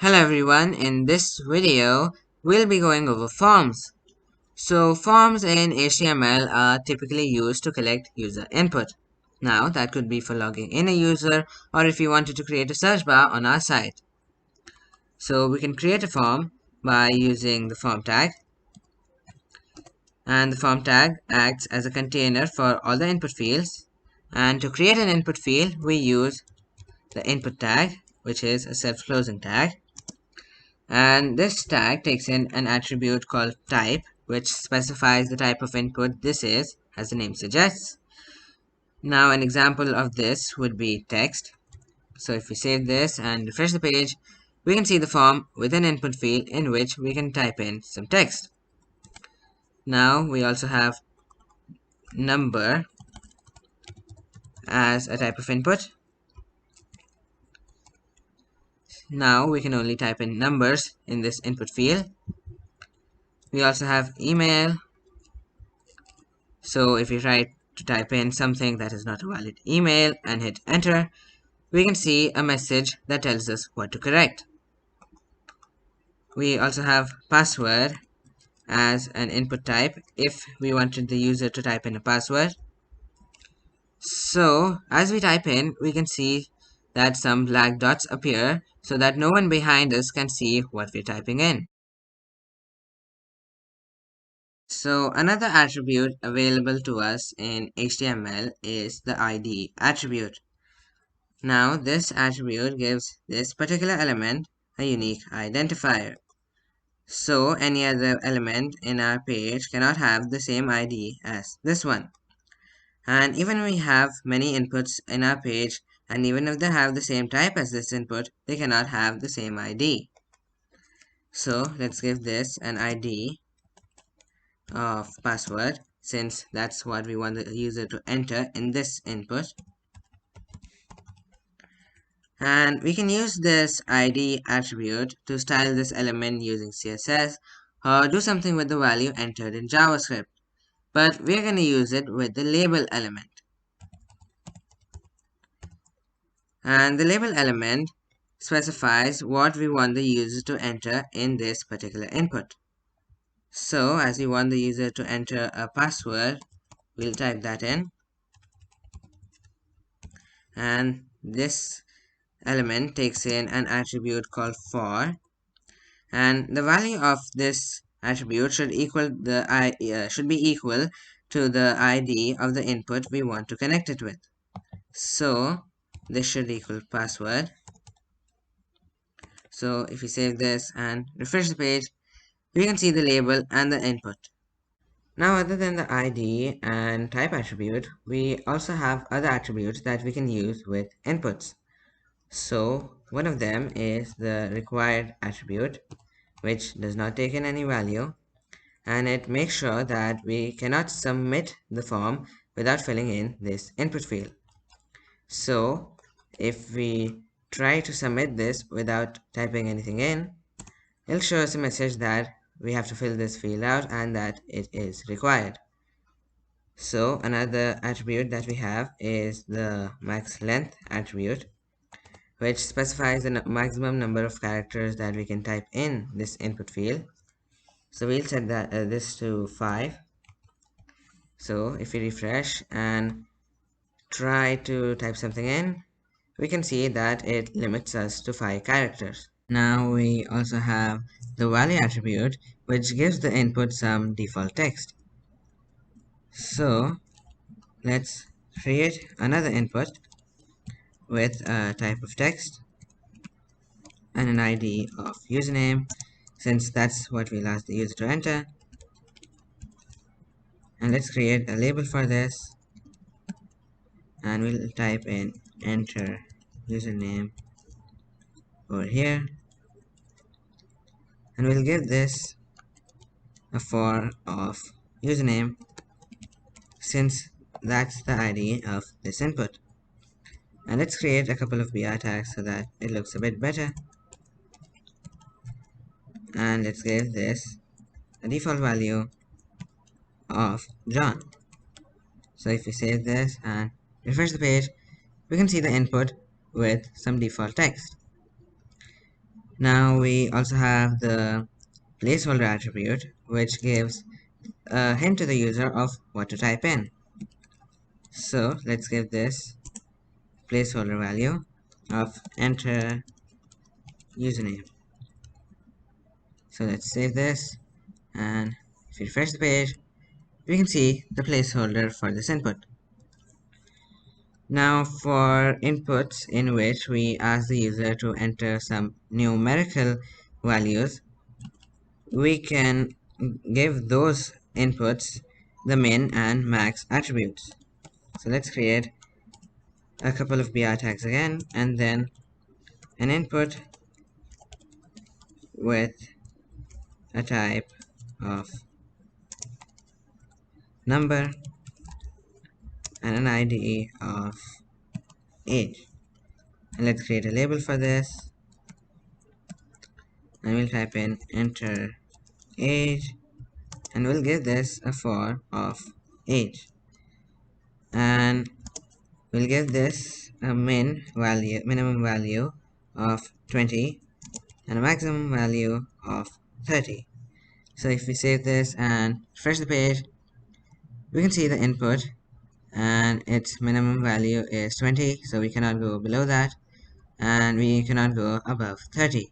Hello everyone, in this video we'll be going over forms. So forms in HTML are typically used to collect user input. Now that could be for logging in a user or if you wanted to create a search bar on our site. So we can create a form by using the form tag, and the form tag acts as a container for all the input fields. And to create an input field we use the input tag, which is a self-closing tag. And this tag takes in an attribute called type, which specifies the type of input this is, as the name suggests. Now an example of this would be text. So if we save this and refresh the page, we can see the form with an input field in which we can type in some text. Now we also have number as a type of input. Now we can only type in numbers in this input field. We also have email. So if we try to type in something that is not a valid email and hit enter, we can see a message that tells us what to correct. We also have password as an input type if we wanted the user to type in a password. So as we type in, we can see that some black dots appear so that no one behind us can see what we're typing in. So another attribute available to us in HTML is the ID attribute. Now this attribute gives this particular element a unique identifier. So any other element in our page cannot have the same ID as this one. And even we have many inputs in our page, and even if they have the same type as this input, they cannot have the same ID. So let's give this an ID of password, since that's what we want the user to enter in this input. And we can use this ID attribute to style this element using CSS or do something with the value entered in JavaScript. But we're going to use it with the label element. And the label element specifies what we want the user to enter in this particular input. So as we want the user to enter a password, we'll type that in. And this element takes in an attribute called for, and the value of this attribute should should be equal to the ID of the input we want to connect it with. So this should equal password. So if we save this and refresh the page, we can see the label and the input. Now other than the ID and type attribute, we also have other attributes that we can use with inputs. So one of them is the required attribute, which does not take in any value, and it makes sure that we cannot submit the form without filling in this input field. So if we try to submit this without typing anything in, it'll show us a message that we have to fill this field out and that it is required. So another attribute that we have is the max length attribute, which specifies the maximum number of characters that we can type in this input field. So we'll set this to 5. So if we refresh and try to type something in, we can see that it limits us to 5 characters. Now we also have the value attribute, which gives the input some default text. So let's create another input with a type of text and an ID of username, since that's what we'll ask the user to enter. And let's create a label for this, and we'll type in enter username over here, and we'll give this a for of username, since that's the ID of this input. And let's create a couple of BR tags so that it looks a bit better, and let's give this a default value of John. So if we save this and refresh the page, we can see the input with some default text. Now we also have the placeholder attribute, which gives a hint to the user of what to type in. So let's give this placeholder value of enter username. So let's save this, and if you refresh the page, we can see the placeholder for this input. Now for inputs in which we ask the user to enter some numerical values, we can give those inputs the min and max attributes. So let's create a couple of BR tags again, and then an input with a type of number and an ID of age. And let's create a label for this, and we'll type in enter age, and we'll give this a for of age, and we'll give this a minimum value of 20 and a maximum value of 30. So if we save this and refresh the page, we can see the input, and its minimum value is 20, so we cannot go below that, and we cannot go above 30.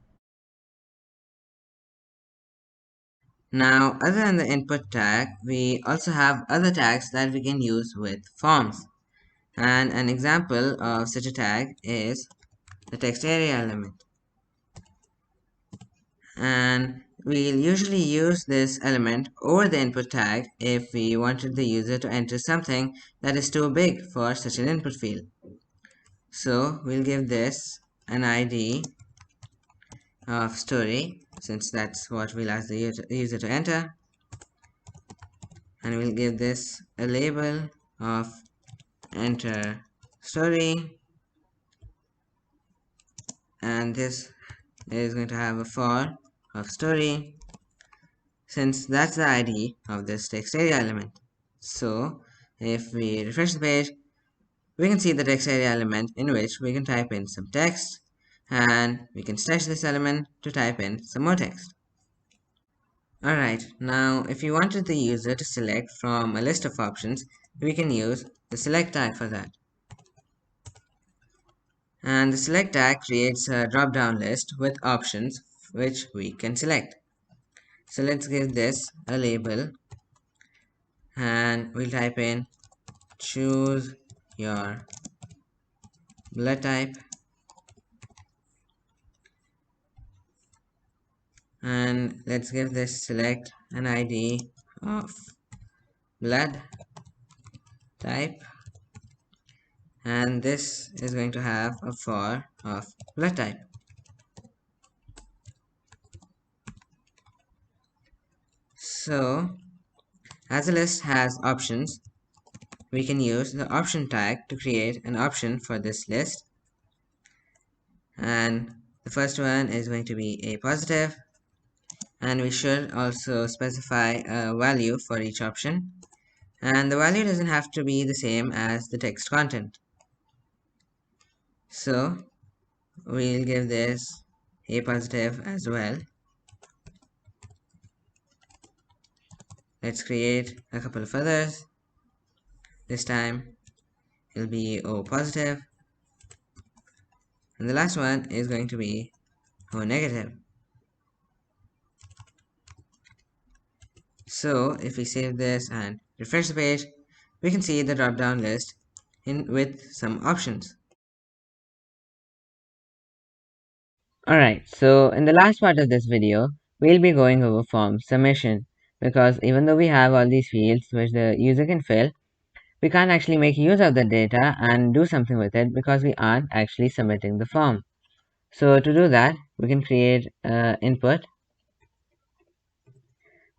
Now, other than the input tag, we also have other tags that we can use with forms. And an example of such a tag is the text area element. And we'll usually use this element over the input tag if we wanted the user to enter something that is too big for such an input field. So we'll give this an ID of story, since that's what we'll ask the user to enter, and we'll give this a label of enter story, and this is going to have a for of story, since that's the ID of this text area element. So if we refresh the page, we can see the text area element in which we can type in some text, and we can stretch this element to type in some more text. Alright, now if you wanted the user to select from a list of options, we can use the select tag for that. And the select tag creates a drop-down list with options which we can select. So let's give this a label, and we'll type in choose your blood type, and let's give this select an ID of blood type, and this is going to have a for of blood type. So as the list has options, we can use the option tag to create an option for this list, and the first one is going to be a positive, and we should also specify a value for each option, and the value doesn't have to be the same as the text content. So we'll give this a positive as well. Let's create a couple of others. This time it'll be O positive, and the last one is going to be O negative. So if we save this and refresh the page, we can see the drop down list with some options. Alright, so in the last part of this video, we'll be going over form submission, because even though we have all these fields which the user can fill, we can't actually make use of the data and do something with it because we aren't actually submitting the form. So to do that, we can create an input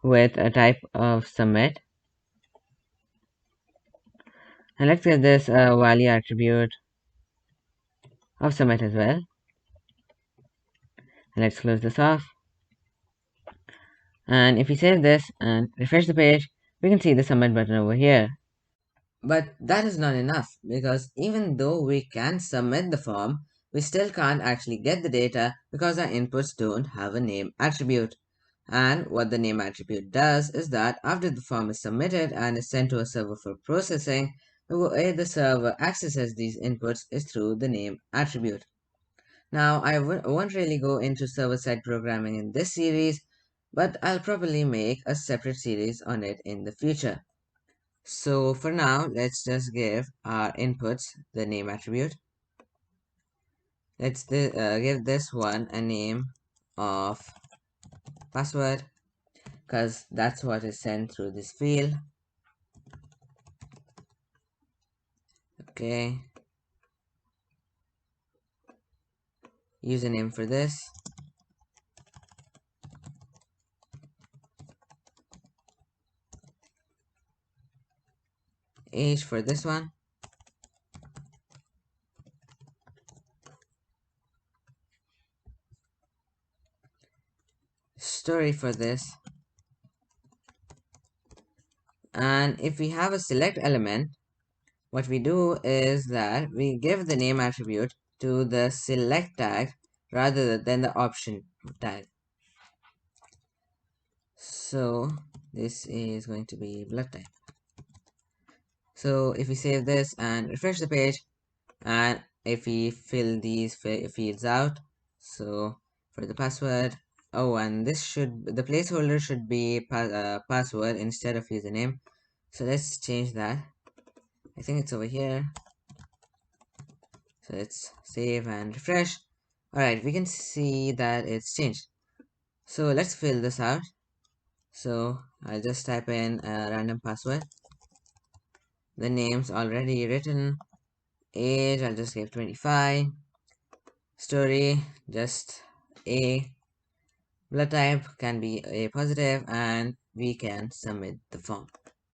with a type of submit, and let's get this value attribute of submit as well. And let's close this off, and if we save this and refresh the page, we can see the submit button over here. But that is not enough, because even though we can submit the form, we still can't actually get the data because our inputs don't have a name attribute. And what the name attribute does is that after the form is submitted and is sent to a server for processing, the way the server accesses these inputs is through the name attribute. Now, won't really go into server-side programming in this series, but I'll probably make a separate series on it in the future. So for now, let's just give our inputs the name attribute. Let's give this one a name of password because that's what is sent through this field. Okay, username for this. Age for this one. Story for this. And if we have a select element, what we do is that we give the name attribute to the select tag rather than the option tag. So this is going to be blood type. So if we save this and refresh the page, and if we fill these fields out, so for the password, oh, and this should, the placeholder should be password instead of username. So let's change that. I think it's over here. So let's save and refresh. Alright, we can see that it's changed. So let's fill this out. So I'll just type in a random password. The name's already written. Age, I'll just give 25. Story, just A. Blood type can be A positive, and we can submit the form.